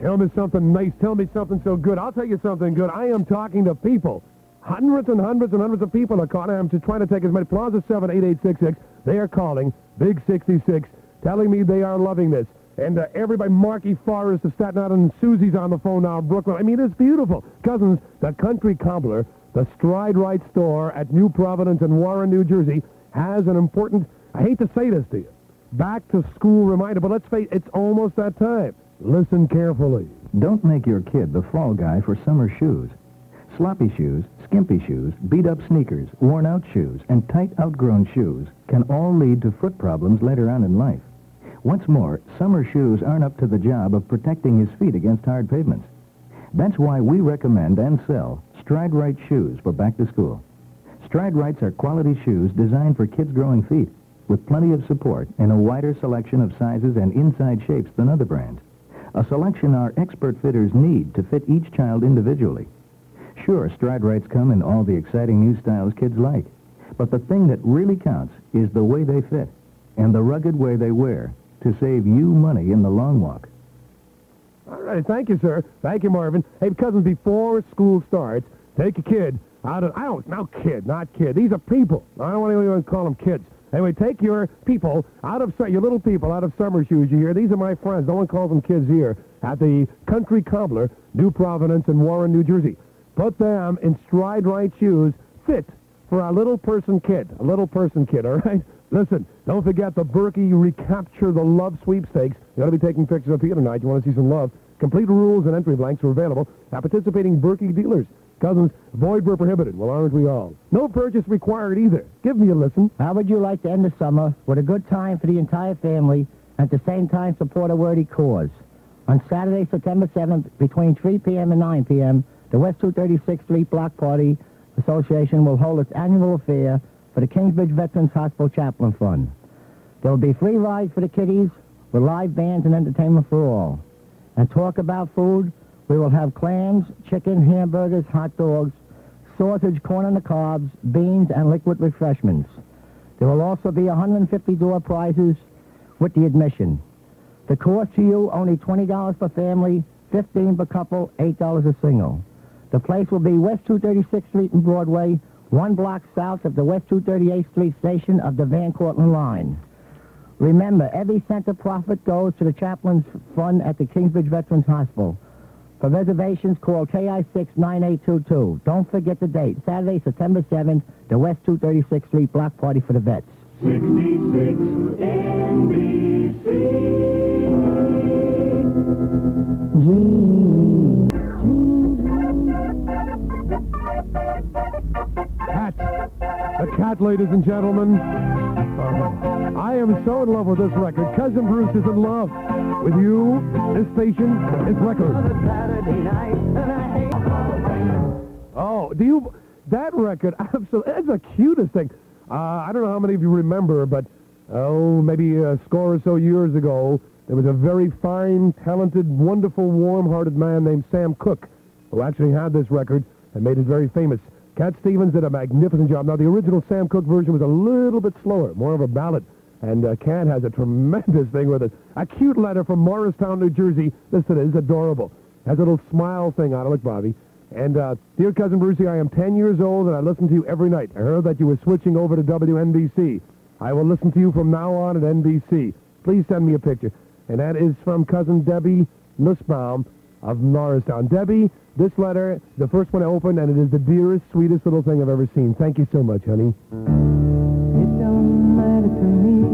Tell me something nice. Tell me something so good. I'll tell you something good. I am talking to people. Hundreds and hundreds and hundreds of people are calling. I'm just trying to take as many. Plaza 78866. They are calling. Big 66. Telling me they are loving this. And everybody, Marky Forrest of Staten Island, and Susie's on the phone now, Brooklyn. I mean, it's beautiful. Cousins, the Country Cobbler, the Stride Right store at New Providence and Warren, New Jersey, has an important, I hate to say this to you, back-to-school reminder, but let's face it, it's almost that time. Listen carefully. Don't make your kid the fall guy for summer shoes. Sloppy shoes, skimpy shoes, beat-up sneakers, worn-out shoes, and tight outgrown shoes can all lead to foot problems later on in life. What's more, summer shoes aren't up to the job of protecting his feet against hard pavements. That's why we recommend and sell Stride Right shoes for back to school. Stride Rights are quality shoes designed for kids' growing feet, with plenty of support and a wider selection of sizes and inside shapes than other brands. A selection our expert fitters need to fit each child individually. Sure, Stride Rights come in all the exciting new styles kids like, but the thing that really counts is the way they fit and the rugged way they wear to save you money in the long walk. All right, thank you, sir. Thank you, Marvin. Hey, cousins, before school starts, take a kid out of, not kid. These are people. I don't want anyone to call them kids. Anyway, take your people out of, your little people out of summer shoes, you hear? These are my friends. No one calls them kids here at the Country Cobbler, New Providence and Warren, New Jersey. Put them in Stride Right shoes fit for a little person kid, all right? Listen, don't forget the Berkey Recapture the Love sweepstakes. You ought to be taking pictures up here tonight. You want to see some love. Complete rules and entry blanks are available at participating Berkey dealers. Cousins, void where prohibited. Well, aren't we all? No purchase required either. Give me a listen. How would you like to end the summer with a good time for the entire family and at the same time support a worthy cause? On Saturday, September 7th, between 3 p.m. and 9 p.m., the West 236th Street Block Party Association will hold its annual affair for the Kingsbridge Veterans Hospital Chaplain Fund. There will be free rides for the kiddies with live bands and entertainment for all. And talk about food, we will have clams, chicken, hamburgers, hot dogs, sausage, corn on the cobs, beans, and liquid refreshments. There will also be 150 door prizes with the admission. The cost to you, only $20 per family, $15 per couple, $8 a single. The place will be West 236th Street and Broadway, 1 block south of the West 238th Street station of the Van Cortlandt line. Remember, every cent of profit goes to the Chaplain's Fund at the Kingsbridge Veterans Hospital. For reservations, call KI6-9822. Don't forget the date, Saturday, September 7th, the West 236th Street Block Party for the Vets. 66 NBC. The cat, ladies and gentlemen. I am so in love with this record. Cousin Bruce is in love with you. This station is record. Oh, that record, absolutely, that's the cutest thing. I don't know how many of you remember, but, maybe a score or so years ago, there was a very fine, talented, wonderful, warm-hearted man named Sam Cooke who actually had this record and made it very famous. Cat Stevens did a magnificent job. Now, the original Sam Cooke version was a little bit slower, more of a ballad. And Cat has a tremendous thing with it. A cute letter from Morristown, New Jersey. Listen, it's adorable. Has a little smile thing on it. Look, Bobby. And, dear Cousin Brucie, I am 10 years old, and I listen to you every night. I heard that you were switching over to WNBC. I will listen to you from now on at NBC. Please send me a picture. And that is from Cousin Debbie Nussbaum of Morristown. Debbie, this letter, the first one I opened, and it is the dearest, sweetest little thing I've ever seen. Thank you so much, honey. It don't matter to me.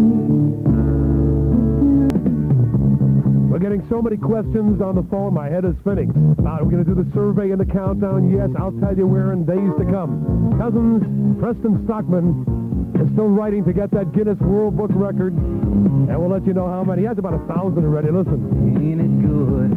We're getting so many questions on the phone, my head is spinning. Are we going to do the survey and the countdown? Yes, I'll tell you where in days to come. Cousins, Preston Stockman is still writing to get that Guinness World Book record, and we'll let you know how many. He has about 1,000 already. Listen. Ain't it good?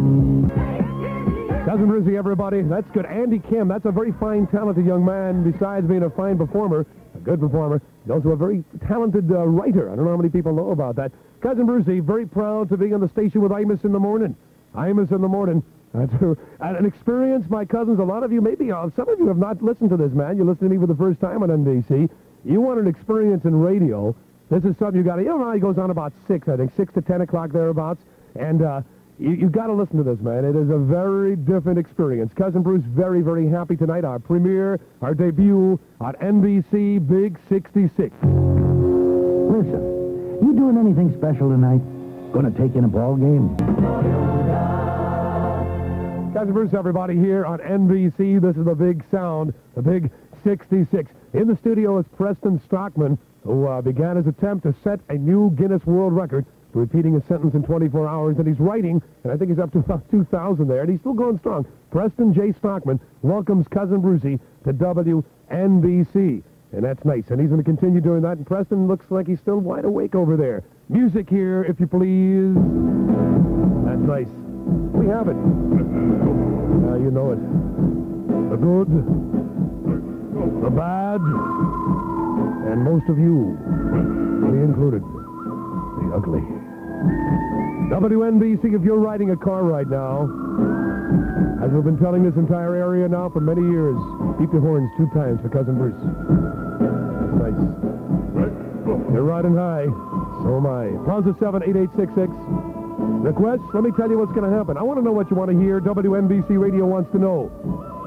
Cousin Brucie, everybody. That's good. Andy Kim, that's a very fine, talented young man. Besides being a fine performer, a good performer, he's also a very talented writer. I don't know how many people know about that. Cousin Brucie, very proud to be on the station with Imus in the morning. Imus in the morning. That's an experience, my cousins. A lot of you, maybe some of you have not listened to this man. You listen to me for the first time on NBC. You want an experience in radio. This is something you got to, he goes on about 6, I think, 6 to 10 o'clock thereabouts. And You got to listen to this, man. It is a very different experience. Cousin Bruce, very, very happy tonight. Our premiere, our debut on NBC Big 66. Listen, you doing anything special tonight? Gonna take in a ball game? Cousin Bruce, everybody, here on NBC. This is the big sound, the Big 66. In the studio is Preston Stockman, who began his attempt to set a new Guinness World Record, repeating a sentence in 24 hours, and he's writing, and I think he's up to about 2,000 there, and he's still going strong. Preston J. Stockman welcomes Cousin Brucie to WNBC, and that's nice, and he's going to continue doing that, and Preston looks like he's still wide awake over there. Music here, if you please. That's nice. We have it. You know it. The good, the bad, and most of you, me included, the ugly. WNBC, if you're riding a car right now, as we've been telling this entire area now for many years, beep your horns 2 times for Cousin Bruce. That's nice. You're riding high. So am I. Plaza 78866. Requests, let me tell you what's going to happen. I want to know what you want to hear. WNBC Radio wants to know.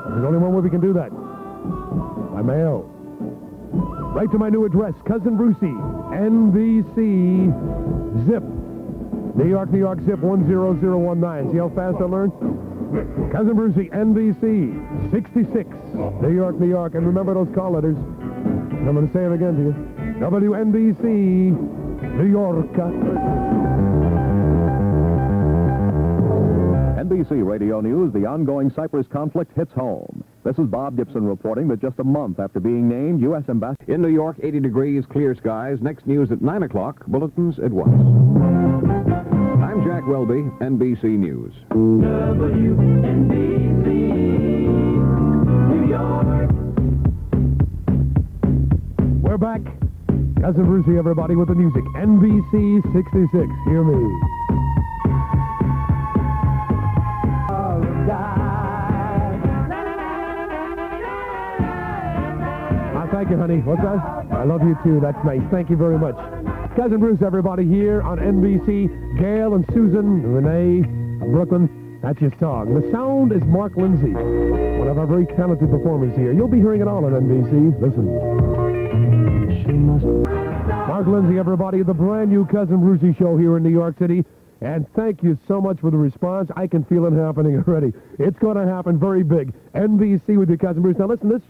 There's only one way we can do that. By mail. Right to my new address, Cousin Brucie, NBC, Zip. New York, zip 10019. See how fast I learned? Cousin Brucie, NBC, 66. New York. And remember those call letters. I'm going to say it again to you. WNBC, New York. NBC Radio News, the ongoing Cyprus conflict hits home. This is Bob Gibson reporting that just a month after being named U.S. Ambassador in New York, 80 degrees, clear skies. Next news at 9 o'clock. Bulletins at 1. I'm Jack Welby, NBC News. WNBC, New York. We're back. Cousin Brucie, everybody, with the music. NBC 66. Hear me. Thank you, honey. What's that? I love you, too. That's nice. Thank you very much. Cousin Bruce, everybody, here on NBC. Gail and Susan, Renee, Brooklyn. That's your song. The sound is Mark Lindsay, one of our very talented performers here. You'll be hearing it all on NBC. Listen. Mark Lindsay, everybody, the brand new Cousin Brucie show here in New York City. And thank you so much for the response. I can feel it happening already. It's going to happen very big. NBC with your Cousin Bruce. Now, listen, this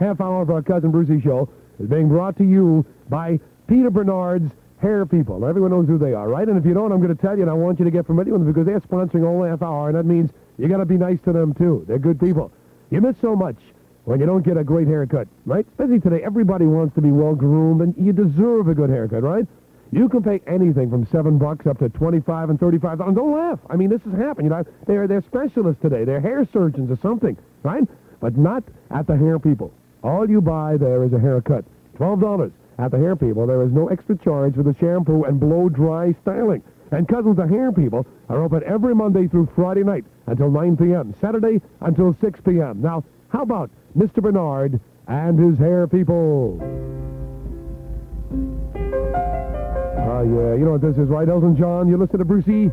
half hour of our Cousin Brucie show is being brought to you by Peter Bernard's Hair People. Now, everyone knows who they are, right? And if you don't, I'm going to tell you, and I want you to get familiar with them because they're sponsoring all half hour, and that means you got to be nice to them, too. They're good people. You miss so much when you don't get a great haircut, right? Especially today, everybody wants to be well-groomed, and you deserve a good haircut, right? You can pay anything from $7 up to $25 and $35. Don't laugh. I mean, this has happened. You know, they're specialists today. They're hair surgeons or something, right? But not at the Hair People. All you buy there is a haircut. $12 at the Hair People. There is no extra charge for the shampoo and blow-dry styling. And Cousins, the Hair People are open every Monday through Friday night until 9 p.m., Saturday until 6 p.m. Now, how about Mr. Bernard and his Hair People? Yeah, you know what this is, right, Elton John? You listen to Brucie?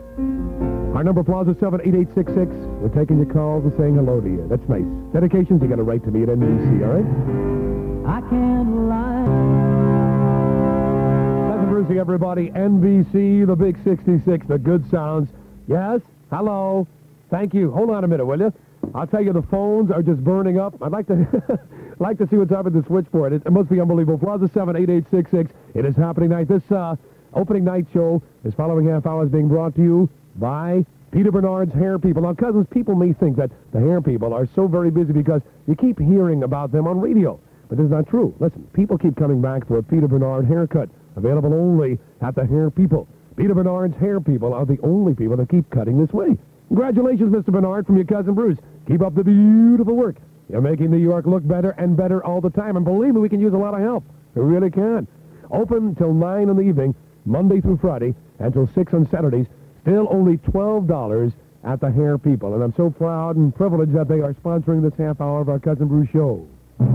Our number, Plaza 78866. We're taking your calls and saying hello to you. That's nice. Dedications, you got to write to me at NBC, all right? I can't lie. Cousin Brucie, everybody. NBC, the Big 66, the good sounds. Yes? Hello? Thank you. Hold on a minute, will you? I'll tell you, the phones are just burning up. I'd like to like to see what's up with the switchboard. It must be unbelievable. Plaza 78866. It is happening tonight. This opening night show is following half hour is being brought to you by Peter Bernard's Hair People. Now, Cousins, people may think that the Hair People are so very busy because you keep hearing about them on radio. But this is not true. Listen, people keep coming back for a Peter Bernard haircut, available only at the Hair People. Peter Bernard's Hair People are the only people that keep cutting this way. Congratulations, Mr. Bernard, from your Cousin Bruce. Keep up the beautiful work. You're making New York look better and better all the time. And believe me, we can use a lot of help. We really can. Open till 9 in the evening, Monday through Friday, until 6 on Saturdays. Still only $12 at the Hair People. And I'm so proud and privileged that they are sponsoring this half hour of our Cousin Bruce show. Hey,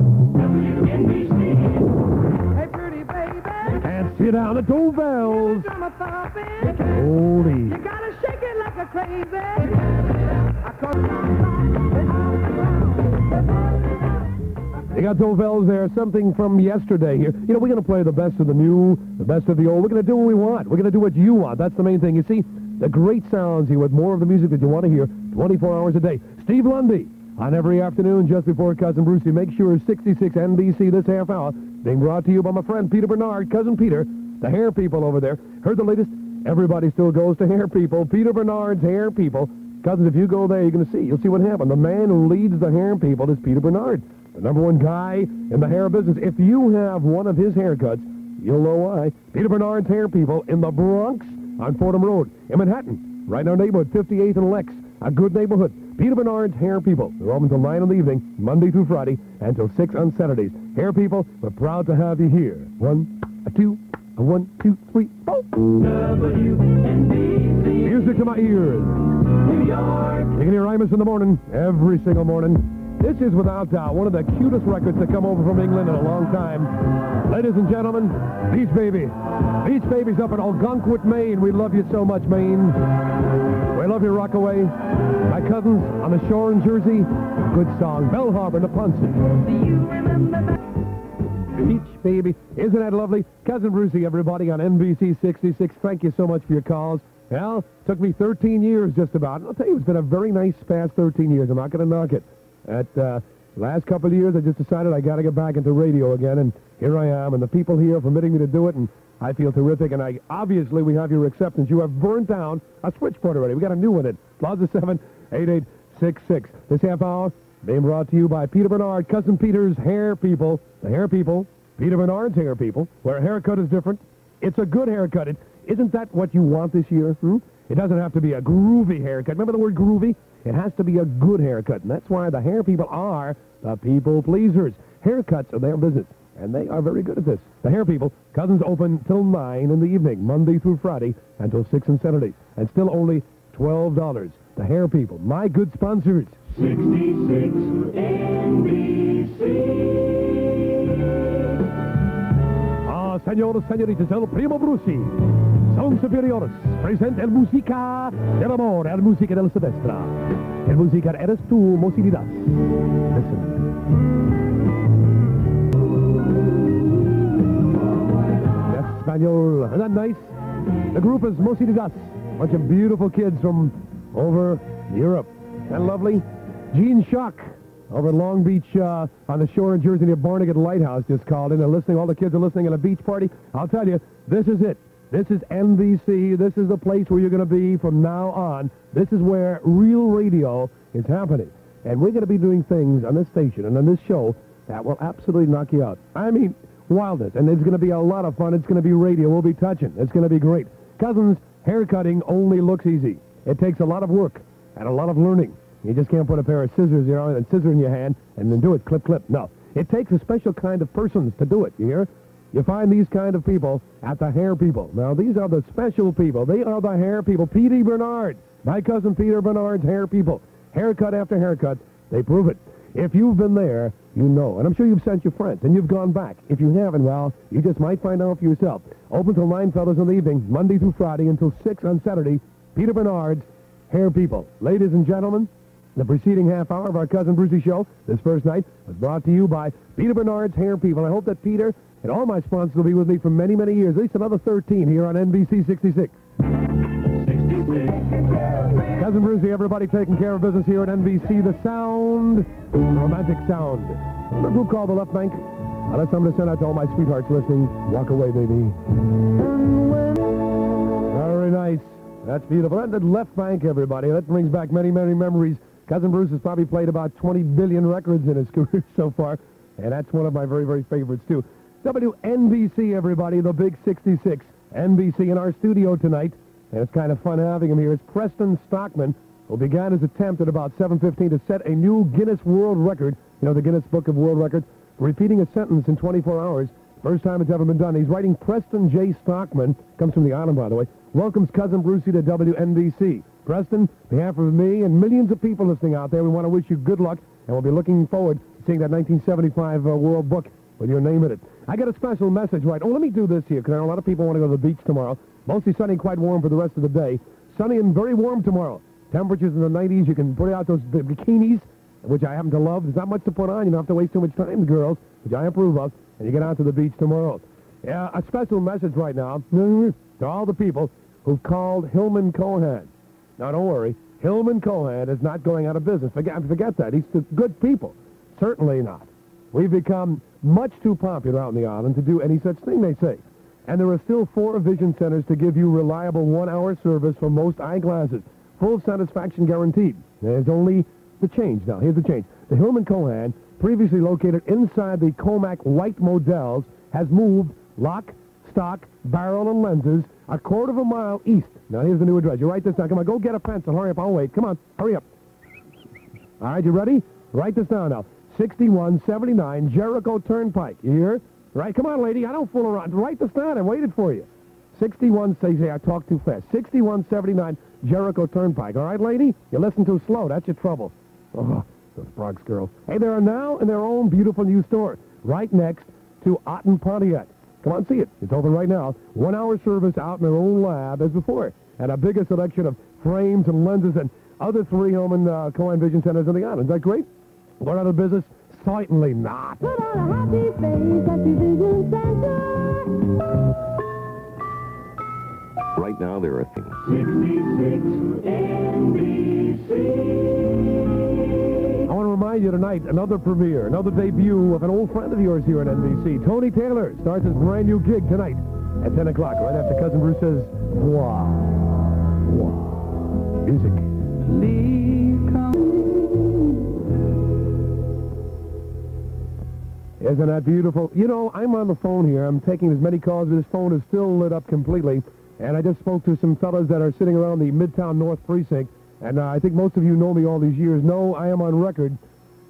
pretty baby. And sit down the doorbells. Drama thumping. Holy. You gotta shake it like a crazy You got Dovel's there, something from yesterday here. You know, we're going to play the best of the new, the best of the old. We're going to do what we want. We're going to do what you want. That's the main thing. You see, the great sounds here with more of the music that you want to hear 24 hours a day. Steve Lundy on every afternoon just before Cousin Brucie. Make sure 66 NBC this half hour being brought to you by my friend Peter Bernard, Cousin Peter, the hair people over there. Heard the latest? Everybody still goes to hair people. Peter Bernard's hair people. Cousins, if you go there, you're going to see. You'll see what happened. The man who leads the hair people is Peter Bernard, the number one guy in the hair business. If you have one of his haircuts, you'll know why. Peter Bernard's hair people in the Bronx on Fordham Road. In Manhattan, right in our neighborhood, 58th and Lex. A good neighborhood. Peter Bernard's hair people. They're open until 9 in the evening, Monday through Friday, and until 6 on Saturdays. Hair people, we're proud to have you here. 1, 2, 1, 2, 3, 4. WNBC, Music to my ears. New York. You can hear Imus in the morning, every single morning. This is, without doubt, one of the cutest records to come over from England in a long time. Ladies and gentlemen, Beach Baby. Beach Baby's up in Algonquin, Maine. We love you so much, Maine. We love you, Rockaway. My cousins on the shore in Jersey. Good song. Bell Harbor and the Punch. Do you remember that? Beach Baby. Isn't that lovely? Cousin Brucie, everybody, on NBC 66. Thank you so much for your calls. Well, took me 13 years just about. And I'll tell you, it's been a very nice past 13 years. I'm not going to knock it. At last couple of years, I just decided I got to get back into radio again, and here I am, and the people here are permitting me to do it, and I feel terrific, and obviously we have your acceptance. You have burned down a switchboard already. We got a new one in Plaza 78866. This half hour being brought to you by Peter Bernard, Cousin Peter's Hair People. The Hair People, Peter Bernard's Hair People, where a haircut is different. It's a good haircut. Isn't that what you want this year? It doesn't have to be a groovy haircut. Remember the word groovy? It has to be a good haircut, and that's why the hair people are the people pleasers. Haircuts are their business, and they are very good at this. The hair people, Cousins open till 9 in the evening, Monday through Friday, until 6 on Saturdays, and still only $12. The hair people, my good sponsors. 66 NBC. Señoras, señoritas, el primo Brucie. Son superiores. Presenta el música del amor, el música del Silvestre. El música eres tú, Mocididad. Listen. Espanol. Isn't that nice? The group is Mocididad. Bunch of beautiful kids from over Europe. Isn't that lovely? Gene Shock over in Long Beach on the shore in Jersey near Barnegat Lighthouse just called in. They're listening. All the kids are listening at a beach party. I'll tell you, this is it. This is NBC. This is the place where you're going to be from now on. This is where real radio is happening. And we're going to be doing things on this station and on this show that will absolutely knock you out. I mean, wildness. And it's going to be a lot of fun. It's going to be radio. We'll be touching. It's going to be great. Cousins, haircutting only looks easy. It takes a lot of work and a lot of learning. You just can't put a pair of scissors, and scissor in your hand and then do it, clip, clip. No. It takes a special kind of persons to do it, you hear? You find these kind of people at the hair people. Now, these are the special people. They are the hair people. P.D. Bernard, my cousin Peter Bernard's hair people. Haircut after haircut, they prove it. If you've been there, you know. And I'm sure you've sent your friends, and you've gone back. If you haven't, well, you just might find out for yourself. Open till 9 fellas in the evening, Monday through Friday, until 6 on Saturday. Peter Bernard's hair people. Ladies and gentlemen, the preceding half hour of our Cousin Brucie show this first night was brought to you by Peter Bernard's hair people. I hope that Peter and all my sponsors will be with me for many, many years, at least another 13 here on NBC 66. Cousin Brucie, everybody taking care of business here at NBC. The sound, romantic sound. A group called the Left Bank. That's something to send out to all my sweethearts listening. Walk away, baby. Very nice. That's beautiful. And the Left Bank, everybody. That brings back many, many memories. Cousin Bruce has probably played about 20 billion records in his career so far, and that's one of my very, very favorites, too. WNBC, everybody, the big 66. NBC in our studio tonight, and it's kind of fun having him here. It's Preston Stockman, who began his attempt at about 7:15 to set a new Guinness World Record, the Guinness Book of World Records, repeating a sentence in 24 hours. First time it's ever been done. He's writing Preston J. Stockman, comes from the island, by the way, welcomes Cousin Brucie to WNBC. Preston, on behalf of me and millions of people listening out there, we want to wish you good luck, and we'll be looking forward to seeing that 1975 World Book with your name in it. I got a special message, right? Oh, let me do this here, because I know a lot of people want to go to the beach tomorrow. Mostly sunny, quite warm for the rest of the day. Sunny and very warm tomorrow. Temperatures in the 90s. You can put out those bikinis, which I happen to love. There's not much to put on. You don't have to waste too much time, girls, which I approve of. And you get out to the beach tomorrow. Yeah, a special message right now to all the people who've called Hillman Cohan. Now, don't worry. Hillman Cohan is not going out of business. Forget that. He's the good people. Certainly not. We've become much too popular out in the island to do any such thing, they say. And there are still 4 vision centers to give you reliable 1-hour service for most eyeglasses. Full satisfaction guaranteed. There's only the change now. Here's the change. The Hillman Cohan, previously located inside the Comac White Models, has moved lock, stock, barrel, and lenses a quarter of a mile east. Now, here's the new address. You write this down. Come on, go get a pencil. Hurry up. I'll wait. Come on. Hurry up. All right, you ready? Write this down now. 6179 Jericho Turnpike. You hear? Right? Come on, lady. I don't fool around. Write this down. I waited for you. 61, say I talk too fast. 6179 Jericho Turnpike. All right, lady? You listen too slow. That's your trouble. Oh, those Bronx girls. Hey, they are now in their own beautiful new store right next to Otten Pontiac. Come on, see it. It's open right now. 1-hour service out in their own lab as before. And a bigger selection of frames and lenses and other 3 Hillman Cohan Vision Centers in the island. Is that great? Going out of business? Certainly not. Put on a happy face at the Vision Center. Right now, there are things. 66 NBC. I want to remind you tonight, another premiere, another debut of an old friend of yours here at NBC. Tony Taylor starts his brand new gig tonight at 10 o'clock, right after Cousin Bruce says, wow. Wow. Music. Isn't that beautiful? You know, I'm on the phone here. I'm taking as many calls. This phone is still lit up completely. And I just spoke to some fellas that are sitting around the Midtown North Precinct. And I think most of you know me all these years. No, I am on record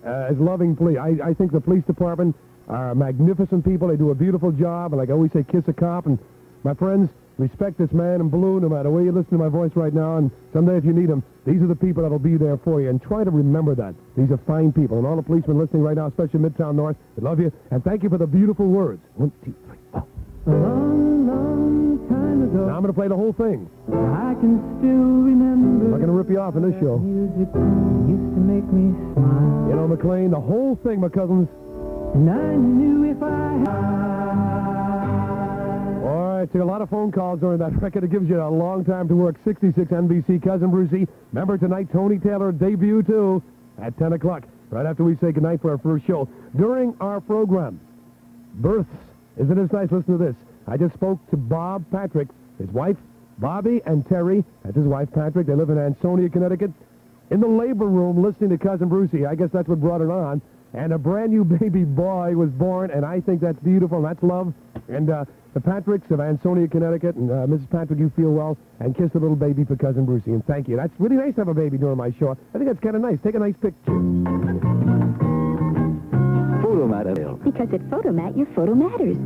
as loving police. I think the police department are magnificent people. They do a beautiful job. And like I always say, kiss a cop. And my friends, respect this man in blue no matter where you listen to my voice right now. And someday if you need them, these are the people that will be there for you. And try to remember that. These are fine people. And all the policemen listening right now, especially Midtown North, I love you. And thank you for the beautiful words. 1, 2, 3, 4. A long, long time ago, Now I'm going to play the whole thing. I can still remember. I'm not going to rip you off in this show. Music used to make me smile. You know, McLean, the whole thing, my cousins. And I knew if I All right, took a lot of phone calls during that record. It gives you a long time to work. 66 NBC, Cousin Brucie. Remember tonight, Tony Taylor debut, too, at 10 o'clock, right after we say goodnight for our first show. During our program, births. Isn't this nice? Listen to this. I just spoke to Bob Patrick, his wife, Bobby, and Terry. That's his wife, Patrick. They live in Ansonia, Connecticut. In the labor room, listening to Cousin Brucie. I guess that's what brought it on. And a brand new baby boy was born, and I think that's beautiful. That's love. And the Patricks of Ansonia, Connecticut, and Mrs. Patrick, you feel well, and kiss the little baby for Cousin Brucie. And thank you. That's really nice to have a baby during my show. I think that's kind of nice. Take a nice picture. Because at Photomat, your photo matters.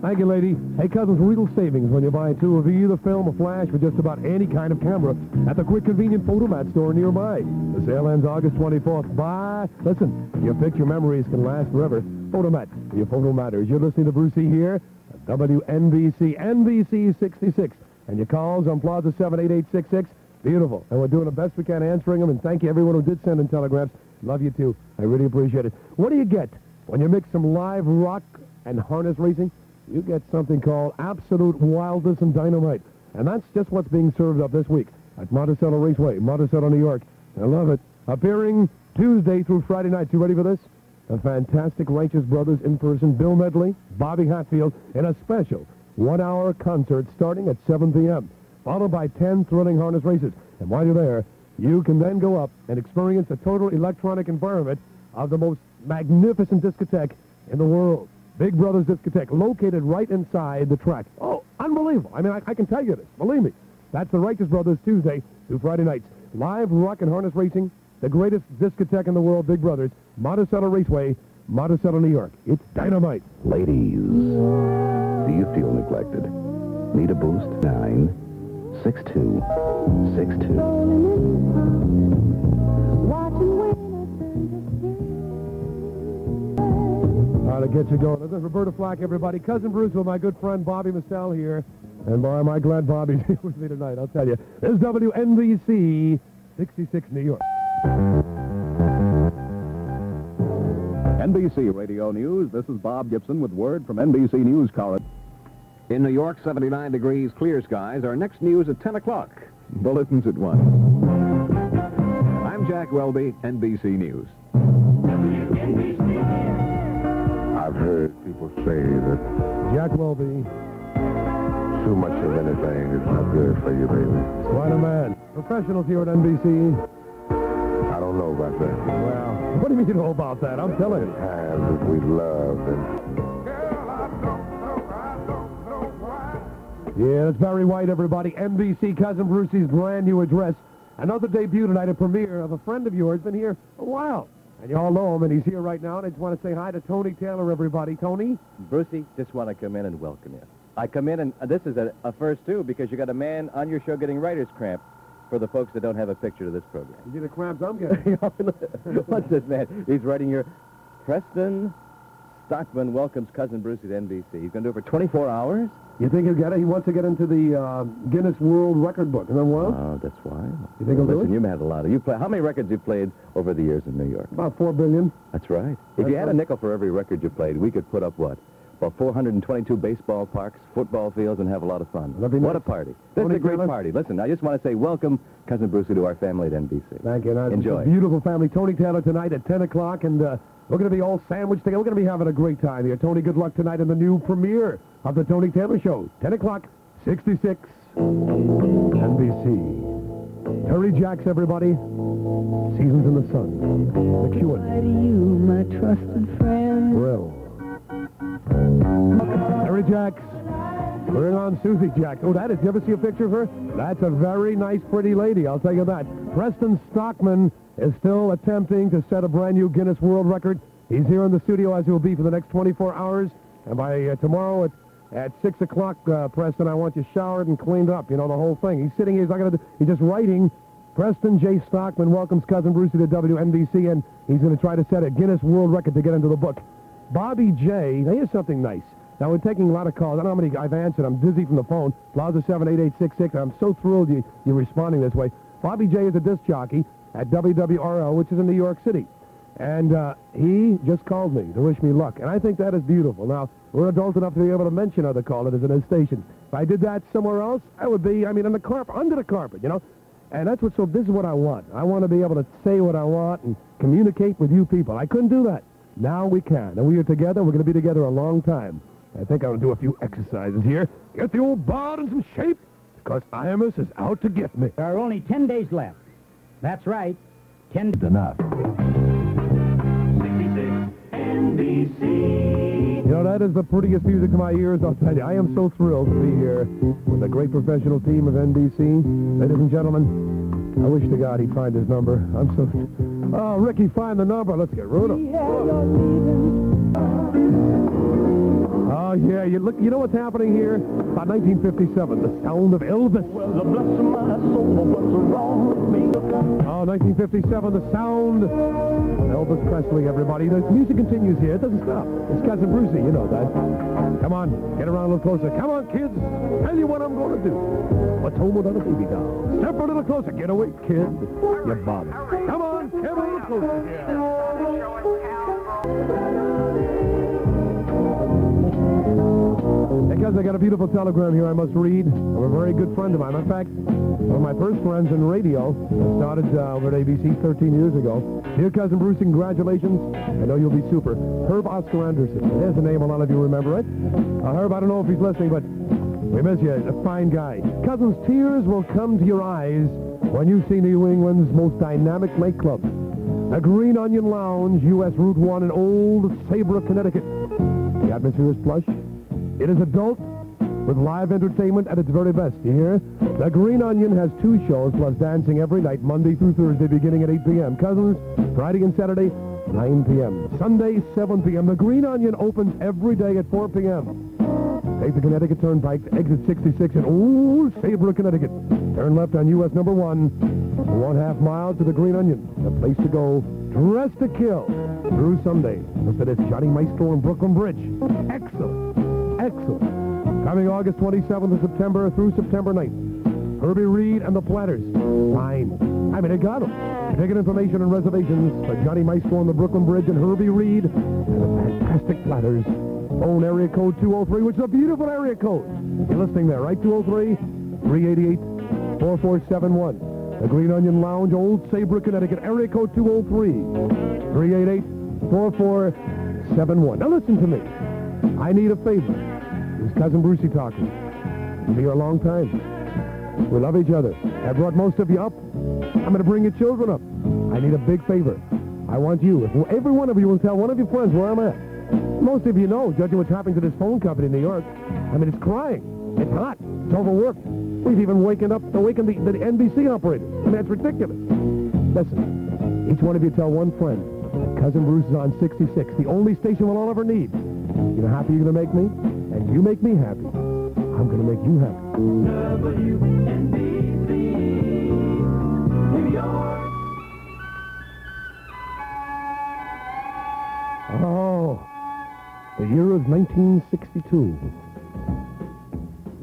Thank you, lady. Hey, cousins, real savings when you buy 2 of either film or flash for just about any kind of camera at the quick, convenient Photomat store nearby. The sale ends August 24th. Bye. Listen, your picture memories can last forever. Photomat, your photo matters. You're listening to Brucie here at WNBC, NBC 66. And your calls on Plaza 78866. Beautiful. And we're doing the best we can answering them. And thank you, everyone who did send in telegrams. Love you, too. I really appreciate it. What do you get when you mix some live rock and harness racing? You get something called absolute wildness and dynamite. And that's just what's being served up this week at Monticello Raceway, Monticello, New York. I love it. Appearing Tuesday through Friday night. You ready for this? The fantastic Righteous Brothers in person, Bill Medley, Bobby Hatfield, in a special 1-hour concert starting at 7 p.m., followed by 10 thrilling harness races. And while you're there, you can then go up and experience the total electronic environment of the most magnificent discotheque in the world. Big Brothers Discotheque, located right inside the track. Oh, unbelievable. I mean, I can tell you this. Believe me. That's the Righteous Brothers Tuesday through Friday nights. Live rock and harness racing, the greatest discotheque in the world, Big Brothers, Monticello Raceway, Monticello, New York. It's dynamite. Ladies, do you feel neglected? Need a boost? 96262. To get you going. This is Roberta Flack, everybody. Cousin Bruce with my good friend Bobby Mistell here. And boy, am I glad Bobby's here with me tonight, I'll tell you. This is WNBC 66 New York. NBC Radio News, this is Bob Gibson with word from NBC News correspondent. In New York, 79 degrees, clear skies. Our next news at 10 o'clock. Bulletins at 1. I'm Jack Welby, NBC News. I've heard people say that Jack Welby, too much of anything is not good for you, baby. quite a man. Professionals here at NBC. I don't know about that. Well, what do you mean you know about that? I'm telling you. Times that we loved and... Yeah, it's Barry White, everybody. NBC Cousin Brucie's brand new address. Another debut tonight, a premiere of a friend of yours, been here a while. And you all know him, and he's here right now. And I just want to say hi to Tony Taylor, everybody. Tony? Brucie, just want to come in and welcome you. I come in, and this is a first, too, because you got a man on your show getting writer's cramp for the folks that don't have a picture to this program. You see the cramps I'm getting. What's this, man? He's writing your... Preston Stockman welcomes Cousin Brucie to NBC. He's going to do it for 24 hours? You think he'll get it? He wants to get into the Guinness World Record book. Isn't that wild? Oh, that's why. You think he'll do it? Listen, you've had a lot of... How many records you played over the years in New York? About 4 billion. That's right. If you had a nickel for every record you played, we could put up what? About 422 baseball parks, football fields, and have a lot of fun. That'd be What nice. a party. This is Tony a great Taylor? party. Listen, I just want to say welcome, Cousin Brucie, to our family at NBC. Thank you. Enjoy. It's a beautiful family. Tony Taylor tonight at 10 o'clock, and we're going to be all sandwiched together. We're going to be having a great time here. Tony, good luck tonight in the new premiere of the Tony Taylor Show. 10 o'clock, 66, NBC. Terry Jacks, everybody. Seasons in the Sun. The Q&A. You, my trusted friend. Well. Terry Jacks. Bring on Susie Jacks. Oh, that is. You ever see a picture of her? That's a very nice, pretty lady. I'll tell you that. Preston Stockman is still attempting to set a brand new Guinness World Record. He's here in the studio, as he will be for the next 24 hours. And by tomorrow at 6 o'clock, Preston, I want you showered and cleaned up. You know, the whole thing. He's sitting here. He's not going to. He's just writing. Preston J. Stockman welcomes Cousin Brucie to WNBC, and he's going to try to set a Guinness World Record to get into the book. Bobby J. Now, here's something nice. Now, we're taking a lot of calls. I don't know how many I've answered. I'm dizzy from the phone. Plaza 78866. I'm so thrilled you're responding this way. Bobby J. is a disc jockey at WWRL, which is in New York City. And he just called me to wish me luck. And I think that is beautiful. Now, we're adult enough to be able to mention other callers in his station. If I did that somewhere else, I would be, in the carpet, under the carpet, you know. And that's what, so this is what I want. I want to be able to say what I want and communicate with you people. I couldn't do that. Now we can. And we are together. We're going to be together a long time. I think I'm going to do a few exercises here. Get the old bod in some shape, because IMS is out to get me. There are only 10 days left. That's right. 10 Enough. You know, that is the prettiest music to my ears, I'll tell you. I am so thrilled to be here with a great professional team of NBC. Ladies and gentlemen, I wish to God he'd find his number. I'm so... Oh, Ricky, find the number. Let's get rid of him. Oh, yeah, you know what's happening here? About 1957, the sound of Elvis. Oh, 1957, the sound of Elvis Presley, everybody. The music continues here. It doesn't stop. It's Cousin Brucie, you know that. Come on, get around a little closer. Come on, kids. Tell you what I'm going to do. What's home without a baby doll? Step a little closer. Get away, kid. You bother. Come on, come a little closer. Because I got a beautiful telegram here I must read from a very good friend of mine. In fact, one of my first friends in radio. Started over at ABC 13 years ago. Dear Cousin Brucie, congratulations. I know you'll be super. Herb Oscar Anderson. There's a name a lot of you remember, right? Herb, I don't know if he's listening, but we miss you. A fine guy. Cousins, tears will come to your eyes when you see New England's most dynamic nightclub. A Green Onion Lounge, U.S. Route 1 in Old Saybrook, Connecticut. The atmosphere is plush. It is adult with live entertainment at its very best. You hear? The Green Onion has 2 shows plus dancing every night, Monday through Thursday, beginning at 8 p.m. Cousins, Friday and Saturday, 9 p.m. Sunday, 7 p.m. The Green Onion opens every day at 4 p.m. Take the Connecticut Turnpike to exit 66 in Old Saybrook, Connecticut. Turn left on U.S. number 1. 1/2 mile to the Green Onion. The place to go, dress to kill, through Sunday. Look at this, Johnny Maestro and Brooklyn Bridge. Excellent. Excellent. Coming August 27th of September through September 9th. Herbie Reed and the Platters. Fine. I I mean, it got them. Ticket information and reservations for Johnny Maestro on the Brooklyn Bridge and Herbie Reed and the Fantastic Platters. Phone area code 203, which is a beautiful area code. You're listening there, right? 203-388-4471. The Green Onion Lounge, Old Saybrook, Connecticut. Area code 203-388-4471. Now listen to me. I need a favor. This is Cousin Brucie talking. Been here a long time. We love each other. I brought most of you up. I'm going to bring your children up. I need a big favor. I want you, if every one of you will tell one of your friends where I'm at. Most of you know, judging what's happening to this phone company in New York. I mean, it's crying. It's hot. It's overworked. We've even awakened the NBC operators. I mean, that's ridiculous. Listen, each one of you tell one friend. Cousin Bruce is on 66, the only station we'll all ever need. You know how happy you're going to make me? And you make me happy. I'm going to make you happy. WNBC, New York. Oh, the year is 1962.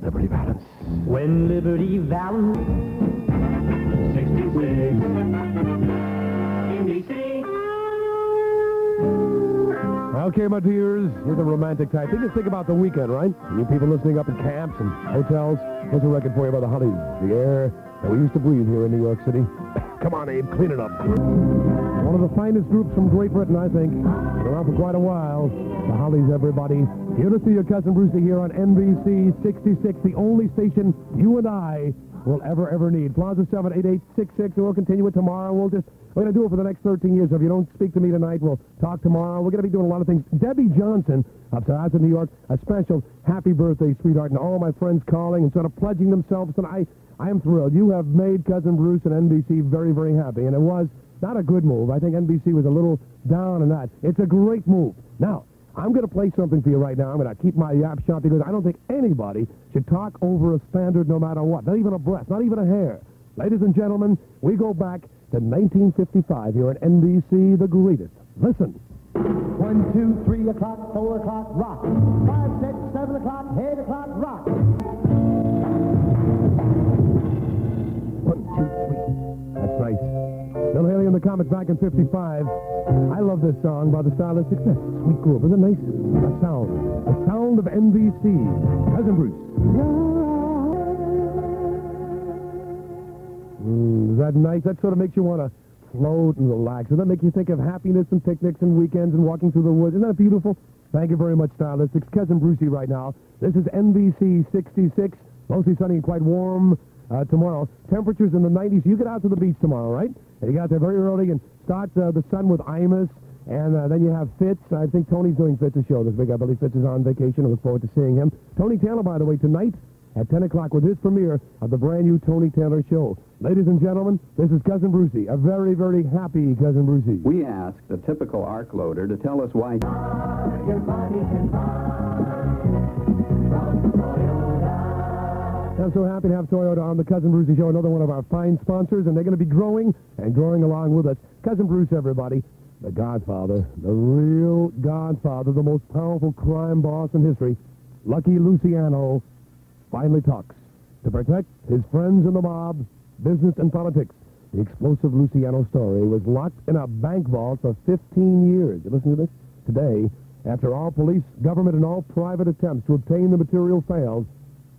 Liberty Valance. When Liberty Valance, 66, NBC. Okay, my dears, you're the romantic type. Just think about the weekend, right? You people listening up in camps and hotels. Here's a record for you by the Hollies. The air that we used to breathe here in New York City. Come on, Abe, clean it up. One of the finest groups from Great Britain, I think. Been around for quite a while. The Hollies, everybody. Here to see your Cousin Brucie here on NBC 66, the only station you and I will ever need. Plaza 78866, and we'll continue it tomorrow. We're going to do it for the next 13 years. So if you don't speak to me tonight, we'll talk tomorrow. We're going to be doing a lot of things. Debbie Johnson, up to us in New York, a special happy birthday, sweetheart, and all my friends calling and sort of pledging themselves. And I am thrilled. You have made Cousin Bruce and NBC very, very happy. And it was not a good move. I think NBC was a little down on that. It's a great move. Now, I'm going to play something for you right now. I'm going to keep my yap shop because I don't think anybody should talk over a standard no matter what. Not even a breath, not even a hair. Ladies and gentlemen, we go back to 1955 here at NBC, the greatest. Listen. 1, 2, 3 o'clock, 4 o'clock, rock. 5, 6, 7 o'clock, 8 o'clock, rock. 1, 2, 3. That's nice. Bill Haley and the Comets back in 55. I love this song by the Stylistics. That's a sweet groove. Isn't it nice? The sound of NBC. Cousin Bruce. Is that nice? That sort of makes you want to float and relax. Does that make you think of happiness and picnics and weekends and walking through the woods? Isn't that beautiful? Thank you very much, Stylistics. Cousin Brucie right now. This is NBC 66. Mostly sunny and quite warm tomorrow. Temperatures in the 90s. You get out to the beach tomorrow, right? And you get out there very early and start the sun with Imus. And then you have Fitz. I think Tony's doing Fitz's show this week. I believe Fitz is on vacation. I look forward to seeing him. Tony Taylor, by the way, tonight at 10 o'clock with his premiere of the brand new Tony Taylor show. Ladies and gentlemen, this is Cousin Brucie, a very, very happy Cousin Brucie. We asked a typical arc loader to tell us why. I'm so happy to have Toyota on the Cousin Brucie show, another one of our fine sponsors, and they're going to be growing and growing along with us. Cousin Bruce, everybody, the Godfather, the real Godfather, the most powerful crime boss in history, Lucky Luciano, finally talks to protect his friends in the mob, business, and politics. The explosive Luciano story was locked in a bank vault for 15 years. You listen to this? Today, after all police, government, and all private attempts to obtain the material failed,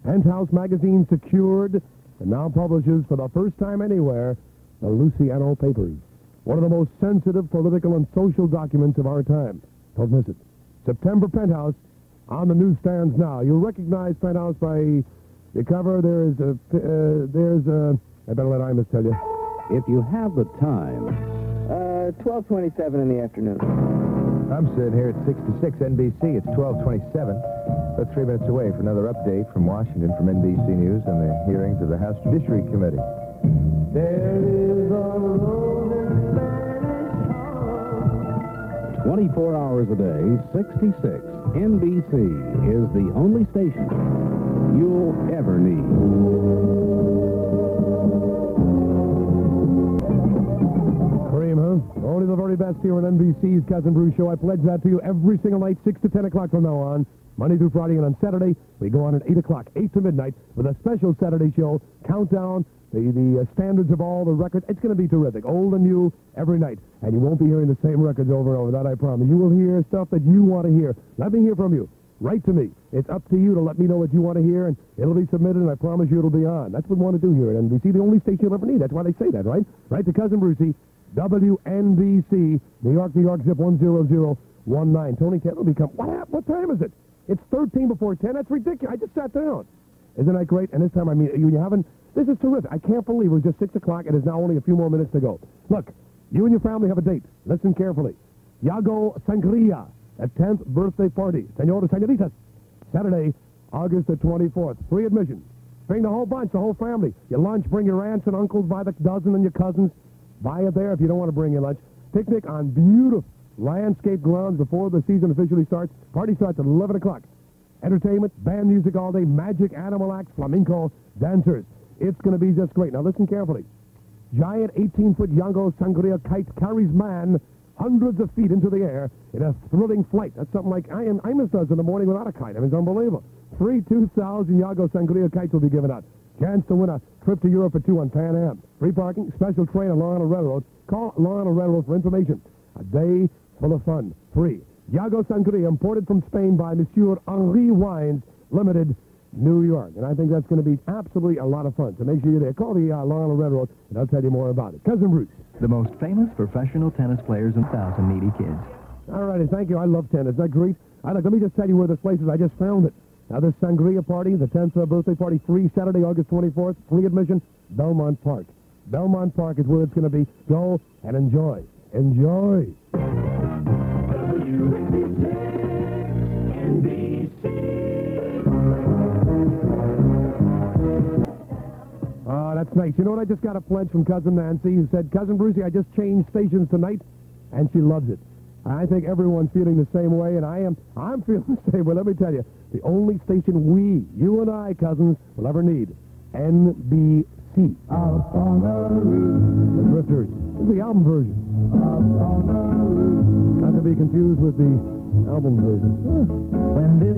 Penthouse magazine secured and now publishes for the first time anywhere the Luciano Papers, one of the most sensitive political and social documents of our time. Don't miss it. September Penthouse on the newsstands now. You'll recognize Penthouse by the cover. I better let Imus tell you. If you have the time. 12:27 in the afternoon. I'm sitting here at 66 NBC. It's 12:27. We're 3 minutes away for another update from Washington from NBC News and the hearings of the House Judiciary Committee. There is a rolling Spanish 24 hours a day, 66. NBC is the only station you'll ever need. Cream, huh? Only the very best here on NBC's Cousin Bruce Show. I pledge that to you every single night, 6 to 10 o'clock from now on. Monday through Friday, and on Saturday, we go on at 8 o'clock, 8 to midnight, with a special Saturday show, Countdown the standards of all the records. It's going to be terrific. Old and new every night. And you won't be hearing the same records over and over. That I promise. You will hear stuff that you want to hear. Let me hear from you. Write to me. It's up to you to let me know what you want to hear, and it'll be submitted, and I promise you it'll be on. That's what we want to do here at NBC, the only station you'll ever need. That's why they say that, right? Write to Cousin Brucie, WNBC, New York, zip 10019. Tony Kent will become, what time is it? It's 13 before 10. That's ridiculous. I just sat down. Isn't that great? And this time, I mean, you haven't, this is terrific. I can't believe it was just 6 o'clock. It is now only a few more minutes to go. Look, you and your family have a date. Listen carefully. Yago Sangria, a 10th birthday party. Senor and senoritas. Saturday, August the 24th. Free admission. Bring the whole bunch, the whole family. Your lunch, bring your aunts and uncles by the dozen and your cousins. Buy it there if you don't want to bring your lunch. Picnic on beautiful landscape grounds before the season officially starts. Party starts at 11 o'clock. Entertainment, band music all day, magic, animal acts, flamenco, dancers. It's going to be just great. Now listen carefully. Giant 18-foot Yango Sangria kite carries man hundreds of feet into the air in a thrilling flight. That's something like Imus does in the morning without a kite. I mean, it's unbelievable. 2,000 Yago Sangria kites will be given out. Chance to win a trip to Europe for two on Pan Am. Free parking, special train on Long Island Railroad. Call Long Island Railroad for information. A day full of fun. Free. Yago Sangria, imported from Spain by Monsieur Henri Wines, Limited, New York. And I think that's going to be absolutely a lot of fun. So make sure you're there. Call the Long Island Railroad, and I'll tell you more about it. Cousin Bruce. The most famous professional tennis players in 1,000 needy kids. All righty, thank you. I love tennis. Isn't that great? Let me just tell you where this place is. I just found it. Now, this Sangria party, the 10th birthday party, free Saturday, August 24th, free admission, Belmont Park. Belmont Park is where it's going to be. Go and enjoy. Enjoy. Oh, that's nice. You know what? I just got a pledge from Cousin Nancy who said, Cousin Brucie, I just changed stations tonight, and she loves it. I think everyone's feeling the same way, and I'm feeling the same way. Let me tell you, the only station you and I, cousins, will ever need, NBC. Out on the roof. The Drifters. This is the album version. Out on the roof. Not to be confused with the album version. When this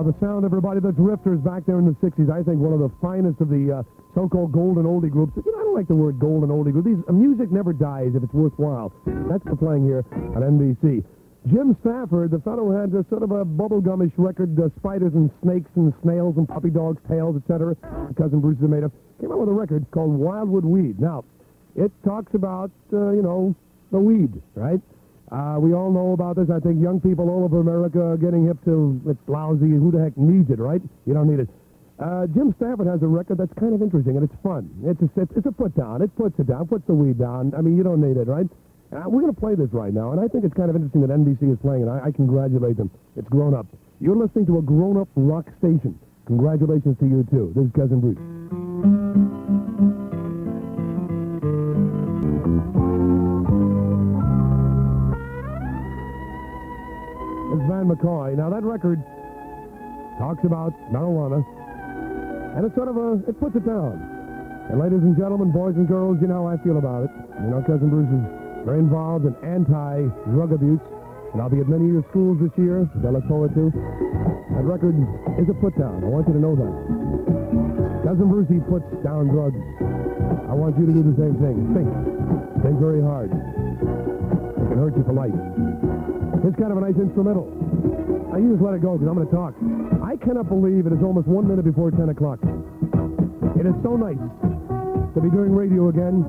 the sound, everybody, the Drifters back there in the 60s, I think one of the finest of the so-called golden oldie groups. You know, I don't like the word golden oldie group. Music never dies if it's worthwhile. That's the playing here on NBC. Jim Stafford, the fellow who had sort of a bubblegumish record, Spiders and Snakes and Snails and Puppy Dogs' Tails, etc., Cousin Bruce made up, came out with a record called Wildwood Weed. Now, it talks about, the weed, right? We all know about this. I think young people all over America are getting hip to it's lousy. Who the heck needs it, right? You don't need it. Jim Stafford has a record that's kind of interesting, and it's fun. It's a put down. It puts it down, puts the weed down. I mean, you don't need it, right? We're going to play this right now, and I think it's kind of interesting that NBC is playing it. I congratulate them. It's grown up. You're listening to a grown-up rock station. Congratulations to you, too. This is Cousin Bruce. Van McCoy. Now, that record talks about marijuana, and it's sort of it puts it down. And ladies and gentlemen, boys and girls, you know how I feel about it. You know, Cousin Bruce is very involved in anti-drug abuse, and I'll be at many of your schools this year, which I look forward to. That record is a put-down. I want you to know that. Cousin Brucie puts down drugs. I want you to do the same thing. Think very hard. It can hurt you for life. It's kind of a nice instrumental. Now, you just let it go because I'm going to talk. I cannot believe it is almost 1 minute before 10 o'clock. It is so nice to be doing radio again.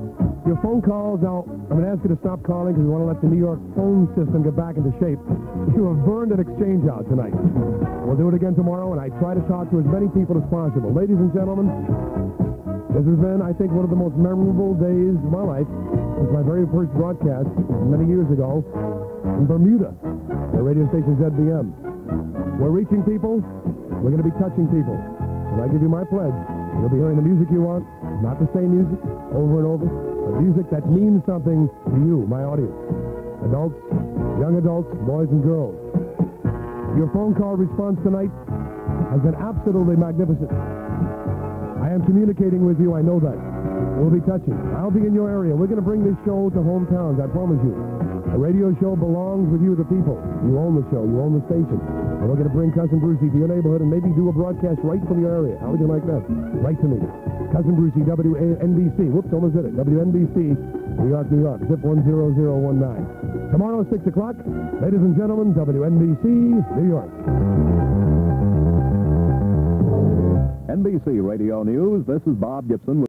Your phone calls, now, I'm going to ask you to stop calling because we want to let the New York phone system get back into shape. You have burned an exchange out tonight. We'll do it again tomorrow, and I try to talk to as many people as possible. Ladies and gentlemen, this has been, I think, one of the most memorable days of my life. It's my very first broadcast many years ago in Bermuda, the radio station ZBM. We're reaching people. We're going to be touching people. And I give you my pledge. You'll be hearing the music you want, not the same music, over and over, but music that means something to you, my audience. Adults, young adults, boys and girls. Your phone call response tonight has been absolutely magnificent. I am communicating with you, I know that. We'll be touching. I'll be in your area. We're going to bring this show to hometowns, I promise you. The radio show belongs with you, the people. You own the show. You own the station. And we're going to bring Cousin Brucie to your neighborhood and maybe do a broadcast right from your area. How would you like that? Right to me. Cousin Brucie, WNBC. Whoops, almost did it. WNBC, New York, New York. Zip 10019. Tomorrow at 6 o'clock, ladies and gentlemen, WNBC, New York. NBC Radio News, this is Bob Gibson.